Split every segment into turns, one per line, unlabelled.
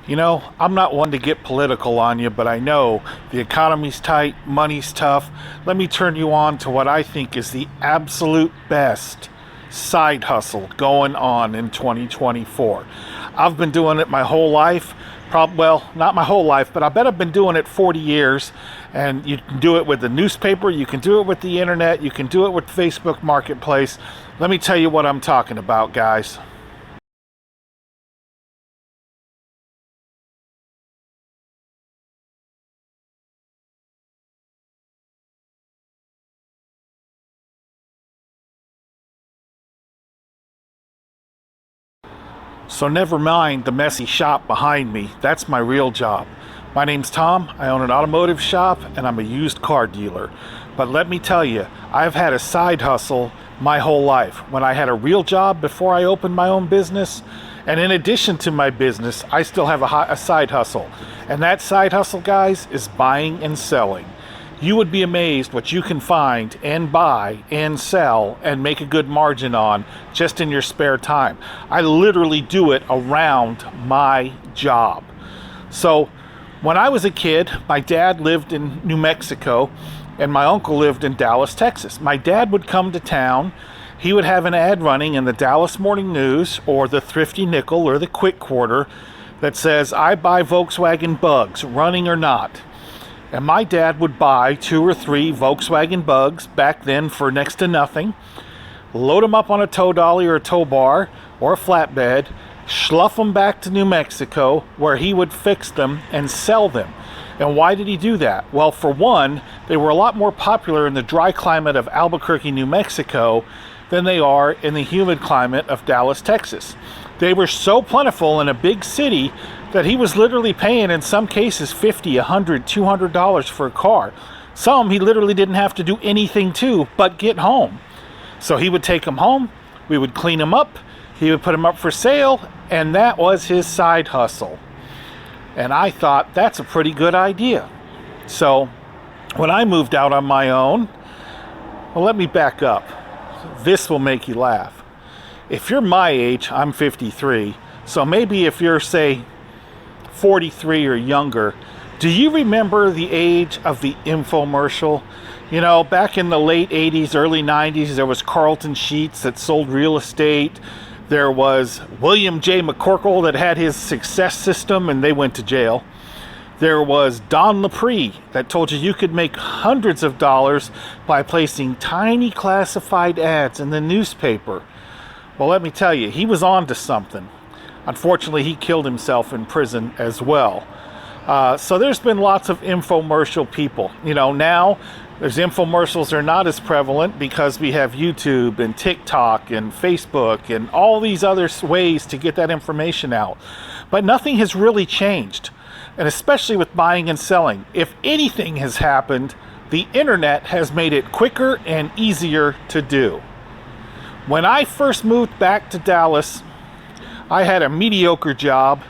You know, I'm not one to get political on you, but I know the economy's tight, money's tough. Let me turn you on to what I think is the absolute best side hustle going on in 2024. I've been doing it my whole life. Well, not my whole life, but I bet I've been doing it 40 years. And you can do it with the newspaper, you can do it with the internet, you can do it with Facebook Marketplace. Let me tell you what I'm talking about, guys. So never mind the messy shop behind me. That's my real job. My name's Tom. I own an automotive shop and I'm a used car dealer. But let me tell you, I've had a side hustle my whole life. When I had a real job before I opened my own business, and in addition to my business, I still have a side hustle. And that side hustle, guys, is buying and selling. You would be amazed what you can find and buy and sell and make a good margin on just in your spare time. I literally do it around my job. So when I was a kid, my dad lived in New Mexico and my uncle lived in Dallas, Texas. My dad would come to town. He would have an ad running in the Dallas Morning News or the Thrifty Nickel or the Quick Quarter that says, "I buy Volkswagen Bugs, running or not." And my dad would buy 2 or 3 Volkswagen Bugs back then for next to nothing, load them up on a tow dolly or a tow bar or a flatbed, slough them back to New Mexico where he would fix them and sell them. And why did he do that? Well, for one, they were a lot more popular in the dry climate of Albuquerque, New Mexico than they are in the humid climate of Dallas, Texas. They were so plentiful in a big city that he was literally paying, in some cases, $50, $100, $200 for a car. Some he literally didn't have to do anything to but get home. So he would take them home, we would clean them up, he would put them up for sale, and that was his side hustle. And I thought, that's a pretty good idea. So when I moved out on my own, well, let me back up. This will make you laugh. If you're my age, I'm 53, so maybe if you're, say, 43 or younger, do you remember the age of the infomercial? You know, back in the late 80s, early 90s, there was Carlton Sheets that sold real estate. There was William J. McCorkle that had his success system and they went to jail. There was Don Lepre that told you could make hundreds of dollars by placing tiny classified ads in the newspaper. Well, let me tell you, he was on to something. Unfortunately, he killed himself in prison as well. So there's been lots of infomercial people. You know, now there's infomercials are not as prevalent because we have YouTube and TikTok and Facebook and all these other ways to get that information out. But nothing has really changed. And especially with buying and selling. If anything has happened, the internet has made it quicker and easier to do. When I first moved back to Dallas, I had a mediocre job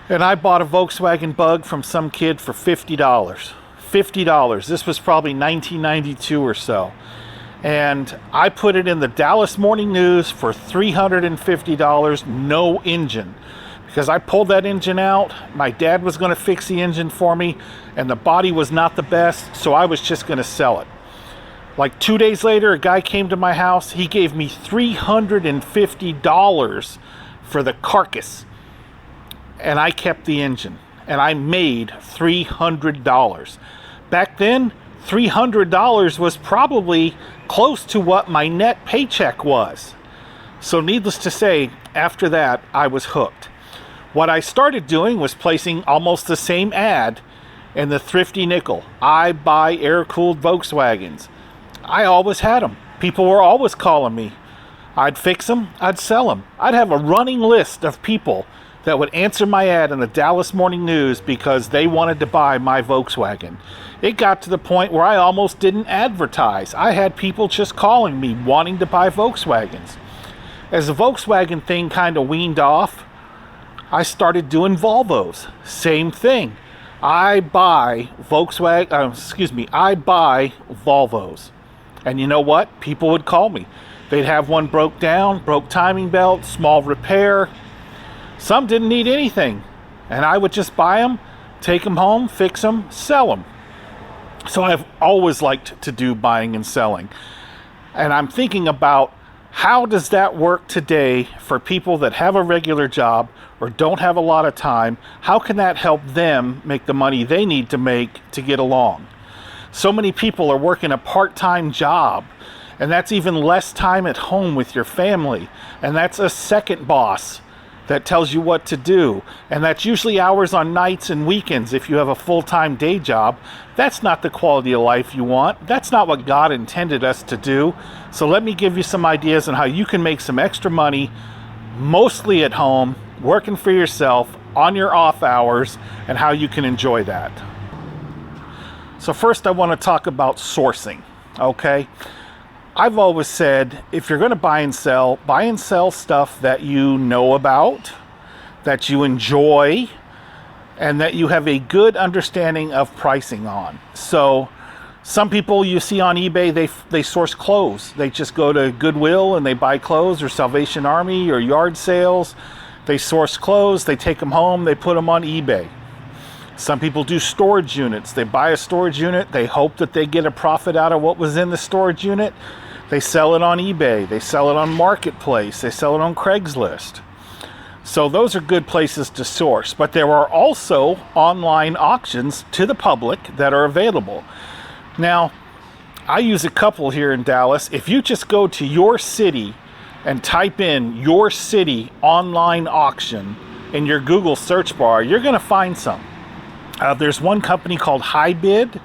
and I bought a Volkswagen Bug from some kid for $50. $50. This was probably 1992 or so. And I put it in the Dallas Morning News for $350, no engine. Because I pulled that engine out, my dad was going to fix the engine for me, and the body was not the best, so I was just going to sell it. Like 2 days later, a guy came to my house. He gave me $350 for the carcass. And I kept the engine. And I made $300. Back then, $300 was probably close to what my net paycheck was. So needless to say, after that, I was hooked. What I started doing was placing almost the same ad in the Thrifty Nickel. I buy air-cooled Volkswagens. I always had them. People were always calling me. I'd fix them, I'd sell them. I'd have a running list of people that would answer my ad in the Dallas Morning News because they wanted to buy my Volkswagen. It got to the point where I almost didn't advertise. I had people just calling me wanting to buy Volkswagens. As the Volkswagen thing kind of weaned off, I started doing Volvos. Same thing. I buy Volvos. And you know what? People would call me. They'd have one broke down, broke timing belt, small repair. Some didn't need anything. And I would just buy them, take them home, fix them, sell them. So I've always liked to do buying and selling. And I'm thinking about, how does that work today for people that have a regular job or don't have a lot of time? How can that help them make the money they need to make to get along? So many people are working a part-time job, and that's even less time at home with your family. And that's a second boss that tells you what to do. And that's usually hours on nights and weekends if you have a full-time day job. That's not the quality of life you want. That's not what God intended us to do. So let me give you some ideas on how you can make some extra money, mostly at home, working for yourself, on your off hours, and how you can enjoy that. So first I want to talk about sourcing, okay? I've always said, if you're going to buy and sell stuff that you know about, that you enjoy, and that you have a good understanding of pricing on. So some people you see on eBay, they source clothes. They just go to Goodwill and they buy clothes, or Salvation Army or yard sales. They source clothes, they take them home, they put them on eBay. Some people do storage units. They buy a storage unit, they hope that they get a profit out of what was in the storage unit. They sell it on eBay, they sell it on Marketplace, they sell it on Craigslist. So those are good places to source. But there are also online auctions to the public that are available. Now, I use a couple here in Dallas. If you just go to your city and type in your city online auction in your Google search bar, you're going to find some. There's one company called HiBid,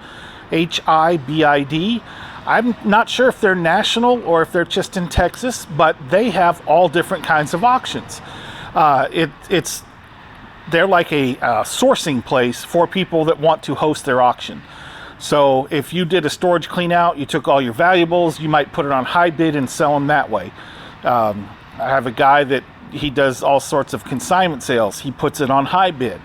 HIBID. I'm not sure if they're national or if they're just in Texas, but they have all different kinds of auctions. They're like a sourcing place for people that want to host their auction. So if you did a storage clean out, you took all your valuables, you might put it on HiBid and sell them that way. I have a guy that he does all sorts of consignment sales. He puts it on HiBid.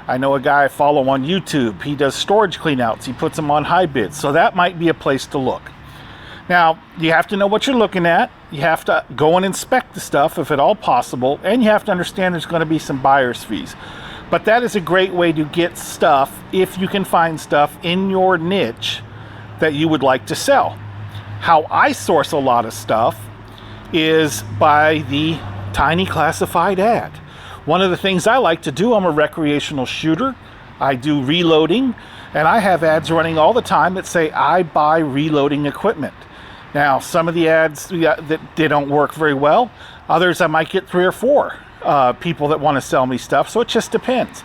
I know a guy I follow on YouTube. He does storage cleanouts. He puts them on HiBid. So that might be a place to look. Now, you have to know what you're looking at. You have to go and inspect the stuff if at all possible. And you have to understand there's going to be some buyer's fees. But that is a great way to get stuff, if you can find stuff in your niche that you would like to sell. How I source a lot of stuff is by the tiny classified ad. One of the things I like to do, I'm a recreational shooter. I do reloading, and I have ads running all the time that say, I buy reloading equipment. Now, some of the ads, they don't work very well. Others, I might get 3 or 4 people that want to sell me stuff, so it just depends.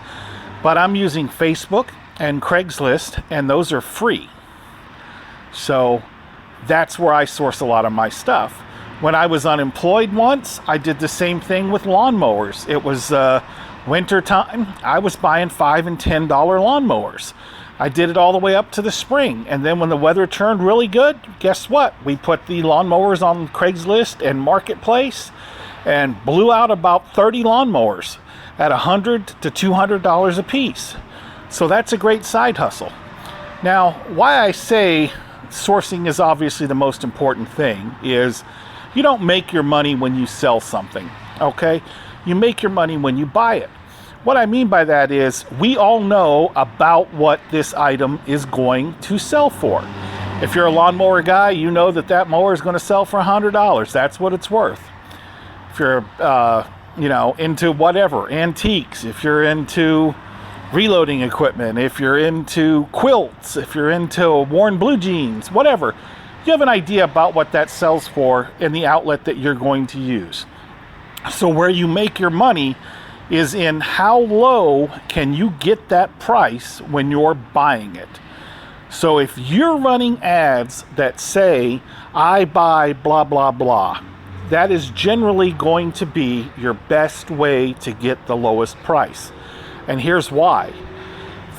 But I'm using Facebook and Craigslist, and those are free. So that's where I source a lot of my stuff. When I was unemployed once, I did the same thing with lawnmowers. It was winter time. I was buying $5 and $10 lawnmowers. I did it all the way up to the spring. And then when the weather turned really good, guess what? We put the lawnmowers on Craigslist and Marketplace and blew out about 30 lawnmowers at $100 to $200 a piece. So that's a great side hustle. Now, why I say sourcing is obviously the most important thing is you don't make your money when you sell something, okay? You make your money when you buy it. What I mean by that is we all know about what this item is going to sell for. If you're a lawnmower guy, you know that that mower is going to sell for $100. That's what it's worth. If you're, into whatever, antiques, if you're into reloading equipment, if you're into quilts, if you're into worn blue jeans, whatever, you have an idea about what that sells for in the outlet that you're going to use. So where you make your money is in how low can you get that price when you're buying it. So if you're running ads that say, I buy blah, blah, blah, that is generally going to be your best way to get the lowest price. And here's why.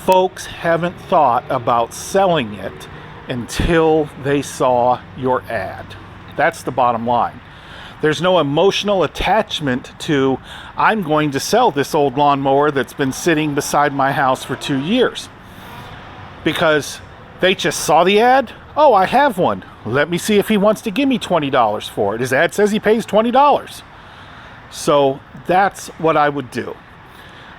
Folks haven't thought about selling it until they saw your ad. That's the bottom line. There's no emotional attachment to, I'm going to sell this old lawnmower that's been sitting beside my house for 2 years. Because they just saw the ad. Oh, I have one. Let me see if he wants to give me $20 for it. His ad says he pays $20. So that's what I would do.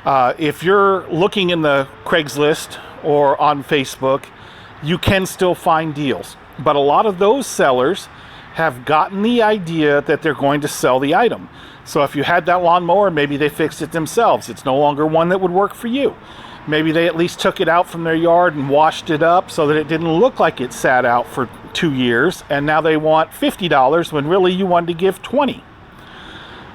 If you're looking in the Craigslist or on Facebook, you can still find deals. But a lot of those sellers have gotten the idea that they're going to sell the item. So if you had that lawnmower, maybe they fixed it themselves. It's no longer one that would work for you. Maybe they at least took it out from their yard and washed it up so that it didn't look like it sat out for 2 years, and now they want $50 when really you wanted to give $20.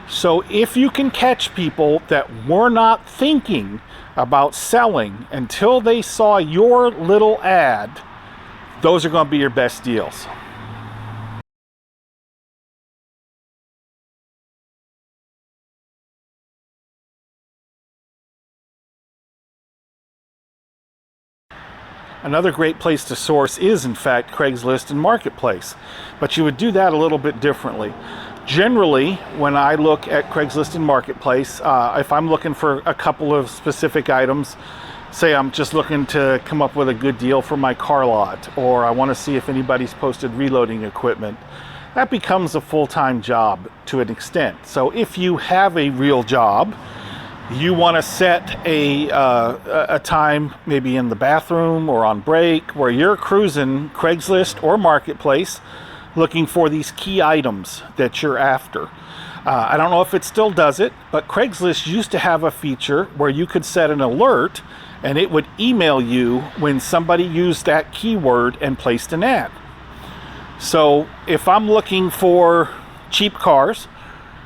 So if you can catch people that were not thinking about selling until they saw your little ad, those are going to be your best deals. Another great place to source is, in fact, Craigslist and Marketplace, but you would do that a little bit differently. Generally, when I look at Craigslist and Marketplace, if I'm looking for a couple of specific items, say I'm just looking to come up with a good deal for my car lot, or I want to see if anybody's posted reloading equipment, that becomes a full-time job to an extent. So if you have a real job, you want to set a time maybe in the bathroom or on break where you're cruising Craigslist or Marketplace looking for these key items that you're after. I don't know if it still does it, but Craigslist used to have a feature where you could set an alert and it would email you when somebody used that keyword and placed an ad. So if I'm looking for cheap cars,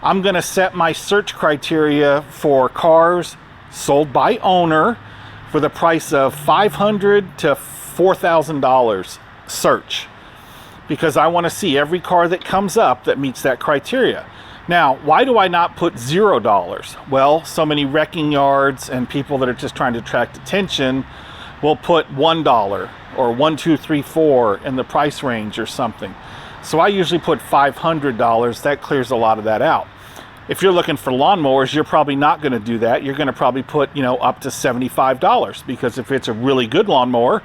I'm going to set my search criteria for cars sold by owner for the price of $500 to $4,000 search, because I want to see every car that comes up that meets that criteria. Now, why do I not put $0? Well, so many wrecking yards and people that are just trying to attract attention will put $1 or 1, 2, 3, 4 in the price range or something. So I usually put $500. That clears a lot of that out. If you're looking for lawnmowers, you're probably not going to do that. You're going to probably put, up to $75, because if it's a really good lawnmower,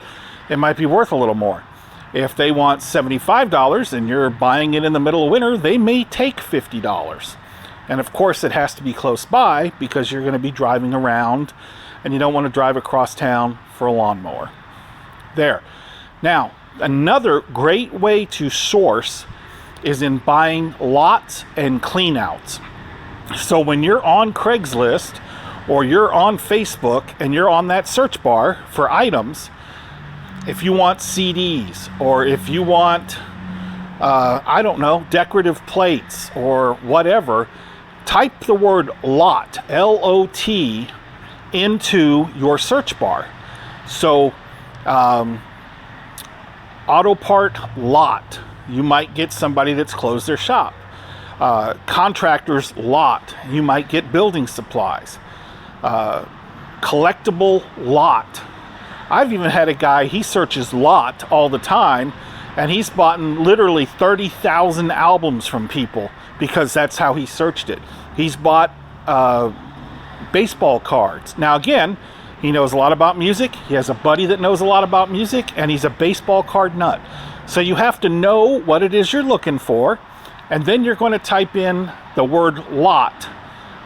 it might be worth a little more. If they want $75 and you're buying it in the middle of winter, they may take $50. And of course, it has to be close by because you're going to be driving around and you don't want to drive across town for a lawnmower. There. Now, another great way to source is in buying lots and cleanouts. So when you're on Craigslist or you're on Facebook and you're on that search bar for items, if you want CDs or if you want, decorative plates or whatever, type the word lot, L-O-T, into your search bar. So, auto part lot, you might get somebody that's closed their shop. Contractor's lot, you might get building supplies. Collectible lot. I've even had a guy, he searches lot all the time, and he's bought literally 30,000 albums from people because that's how he searched it. He's bought baseball cards. Now again, he knows a lot about music. He has a buddy that knows a lot about music, and he's a baseball card nut. So you have to know what it is you're looking for, and then you're going to type in the word lot,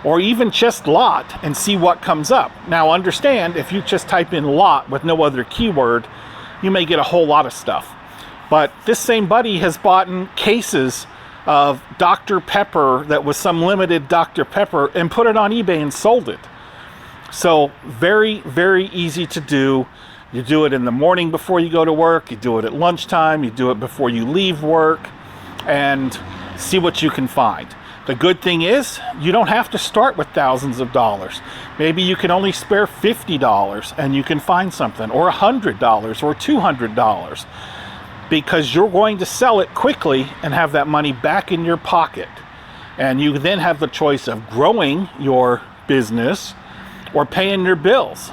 or even just lot, and see what comes up. Now understand, if you just type in lot with no other keyword, you may get a whole lot of stuff. But this same buddy has bought cases of Dr. Pepper that was some limited Dr. Pepper and put it on eBay and sold it. So very, very easy to do. You do it in the morning before you go to work, you do it at lunchtime, you do it before you leave work, and see what you can find. The good thing is, you don't have to start with thousands of dollars. Maybe you can only spare $50 and you can find something, or $100 or $200, because you're going to sell it quickly and have that money back in your pocket. And you then have the choice of growing your business or paying your bills.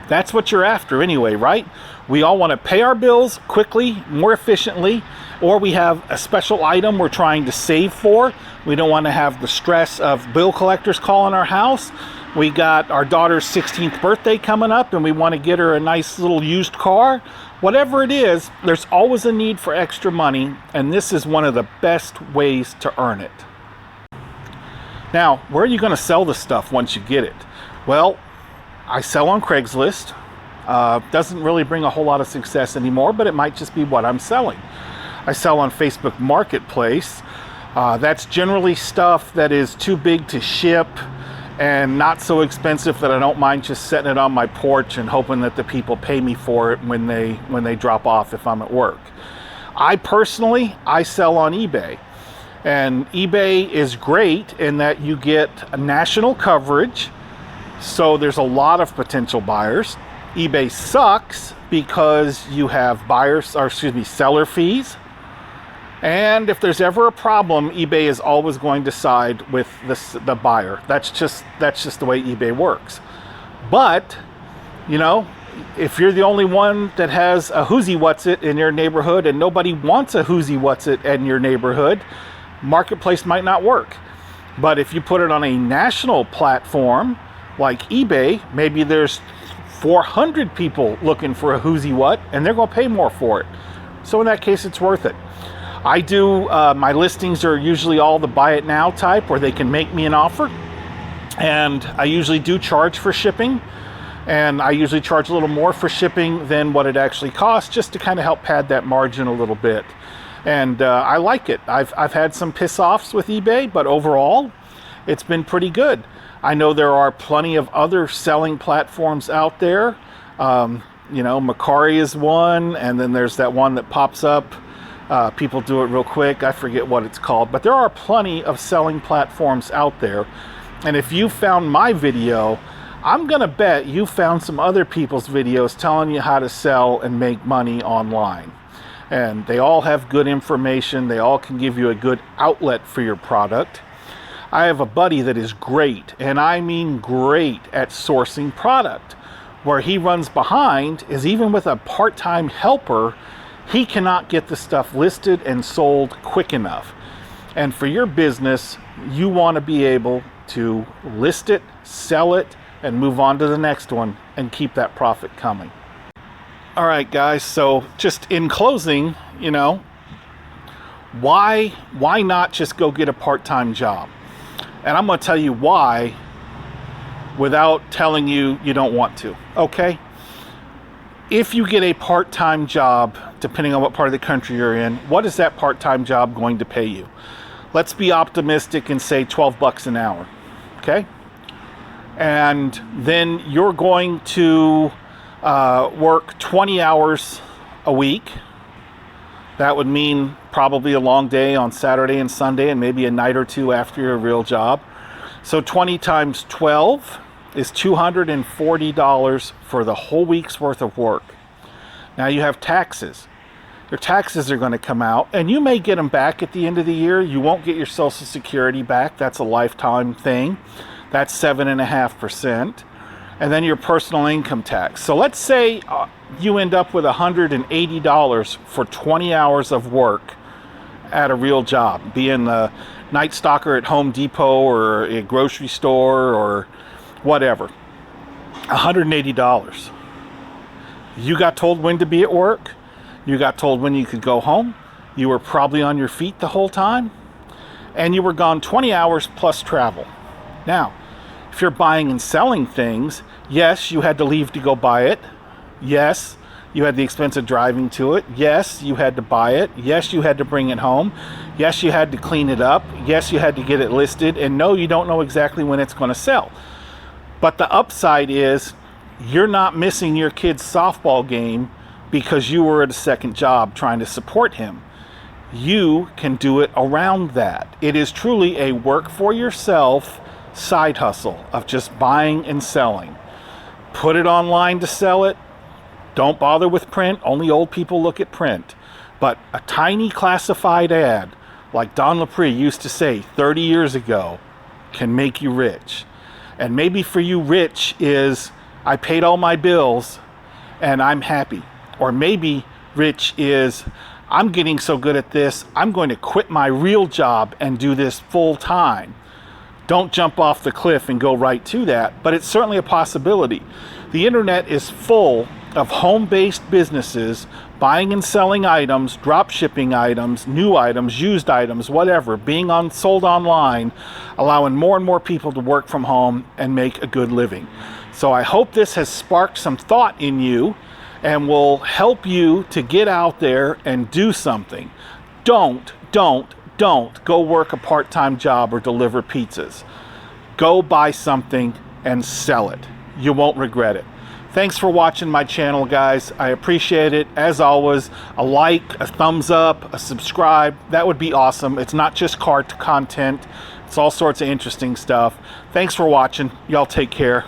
That's what you're after anyway, right? We all want to pay our bills quickly, more efficiently, or we have a special item we're trying to save for. We don't want to have the stress of bill collectors calling our house. We got our daughter's 16th birthday coming up and we want to get her a nice little used car. Whatever it is, there's always a need for extra money, and this is one of the best ways to earn it. Now, where are you going to sell this stuff once you get it? Well, I sell on Craigslist. Doesn't really bring a whole lot of success anymore, but it might just be what I'm selling. I sell on Facebook Marketplace. That's generally stuff that is too big to ship and not so expensive that I don't mind just setting it on my porch and hoping that the people pay me for it when they drop off if I'm at work. I sell on eBay. And eBay is great in that you get a national coverage, so there's a lot of potential buyers. eBay sucks because you have seller fees. And if there's ever a problem, eBay is always going to side with the buyer. That's just the way eBay works. But, if you're the only one that has a whoosy what's it in your neighborhood and nobody wants a whoosy what's it in your neighborhood, Marketplace might not work. But if you put it on a national platform like eBay, maybe there's 400 people looking for a whoosy what, and they're going to pay more for it. So in that case, it's worth it. I do, my listings are usually all the buy it now type where they can make me an offer. And I usually do charge for shipping. And I usually charge a little more for shipping than what it actually costs, just to kind of help pad that margin a little bit. And I like it. I've had some piss-offs with eBay, but overall, it's been pretty good. I know there are plenty of other selling platforms out there. Macari is one, and then there's that one that pops up. People do it real quick. I forget what it's called, but there are plenty of selling platforms out there. And if you found my video, I'm gonna bet you found some other people's videos telling you how to sell and make money online. And they all have good information. They all can give you a good outlet for your product. I have a buddy that is great, and I mean great, at sourcing product. Where he runs behind is even with a part-time helper, he cannot get the stuff listed and sold quick enough. And for your business, you want to be able to list it, sell it, and move on to the next one and keep that profit coming. All right, guys, so just in closing, why not just go get a part-time job? And I'm going to tell you why without telling you don't want to, okay? If you get a part-time job, depending on what part of the country you're in, what is that part-time job going to pay you? Let's be optimistic and say $12 an hour, okay? And then you're going to work 20 hours a week. That would mean probably a long day on Saturday and Sunday and maybe a night or two after your real job. So 20 times 12 is $240 for the whole week's worth of work. Now you have taxes. Your taxes are going to come out, and you may get them back at the end of the year. You won't get your Social Security back. That's a lifetime thing. That's 7.5%. And then your personal income tax. So let's say you end up with $180 for 20 hours of work at a real job, being the night stalker at Home Depot or a grocery store or whatever. $180. You got told when to be at work. You got told when you could go home. You were probably on your feet the whole time. And you were gone 20 hours plus travel. Now, if you're buying and selling things, yes, you had to leave to go buy it. Yes, you had the expense of driving to it. Yes, you had to buy it. Yes, you had to bring it home. Yes, you had to clean it up. Yes, you had to get it listed. And no, you don't know exactly when it's going to sell. But the upside is you're not missing your kid's softball game because you were at a second job trying to support him. You can do it around that. It is truly a work for yourself side hustle of just buying and selling. Put it online to sell it. Don't bother with print. Only old people look at print. But a tiny classified ad, like Don Lapre used to say 30 years ago, can make you rich. And maybe for you, rich is I paid all my bills and I'm happy. Or maybe rich is I'm getting so good at this, I'm going to quit my real job and do this full time. Don't jump off the cliff and go right to that, but it's certainly a possibility. The internet is full of home-based businesses buying and selling items, drop shipping items, new items, used items, whatever, being sold online, allowing more and more people to work from home and make a good living. So I hope this has sparked some thought in you and will help you to get out there and do something. Don't go work a part-time job or deliver pizzas. Go buy something and sell it. You won't regret it. Thanks for watching my channel, guys. I appreciate it. As always, a like, a thumbs up, a subscribe. That would be awesome. It's not just car content. It's all sorts of interesting stuff. Thanks for watching. Y'all take care.